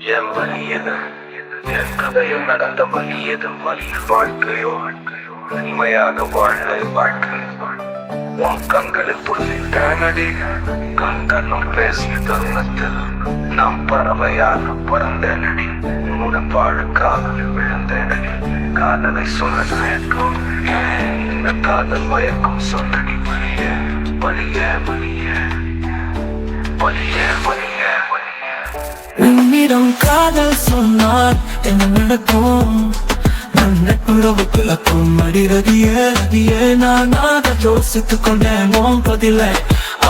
என் வலியது என் கதையில் நடந்த வலியது வலி வாழ்க்கையோ உண்மையாக வாழ்க்கை வாழ்க்கை உன் கண்களில் புரிந்தடி கண்களும் பேசிய தருணத்தில் நாம் பறவையாக பறந்தேனடி உன்னுடன் வாழுக்காக விழுந்தேனடி காதலை சொன்னேன் இந்த காதல் மயக்கும் சொன்னடி வலிய வலிய வலிய வலிய வலிய உன்னிடம் காதல் சொன்னால் என்ன நடக்கும்? நட்புறவு பிளக்கும் அடிரதியே நான் யோசித்துக் கொண்டேன் உன் பதிலை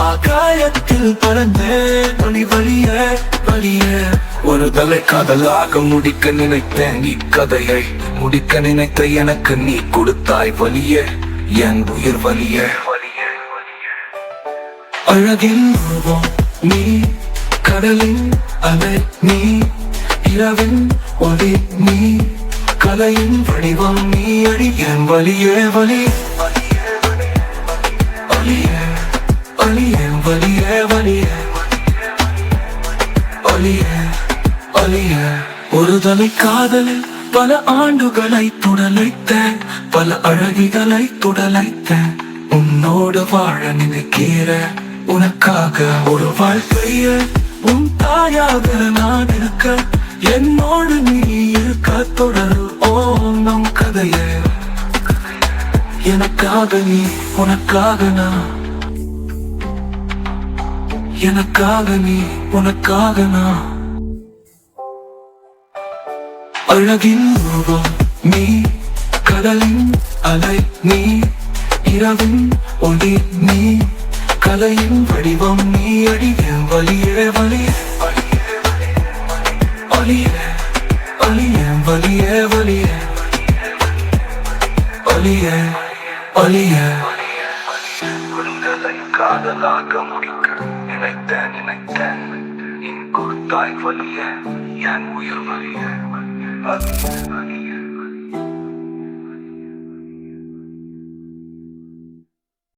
ஆகாயத்தில் பறந்தேன் வழி வழிய வழிய ஒரு தலை காதலாக முடிக்க நினைத்தேன் இக்கதையை முடிக்க நினைத்த எனக்கு நீ கொடுத்தாய் வலிய என் உயிர் வலிய வலிய அழகின் உருவம் நீ கடலின் அலை நீ இரவின் ஒளி நீ கலையின் வடிவம் நீ அடி என் வலியே வலி வலியே வலியே வலியே வலியே ஒரு தலை காதலில் பல ஆண்டுகளை துடலைத்தேன் பல அழகிகளை துடலைத்தேன் உன்னோடு வாழ நினைக்கிறேன் உனக்காக ஒரு வாழ்க்கையை உன் தாயாக நான் இருக்க என்னோடு நீ இருக்க தொடரு ஓ நம் கதையே எனக்காக நீ உனக்காக நான் எனக்காக நீ உனக்காக நான் அழகின் ரூபம் நீ கடலின் அலை நீ இரவின் ஒளி நீ கலையின் வடிவம் நீ அடிய வலியே வலியே வலியே வலியே வலியே வலியே வலியே வலியே உங்களை காதலாக முடிக்க நினைத்தேன் நீ கொடுத்தாய் வலிய என் உயிர் வலிய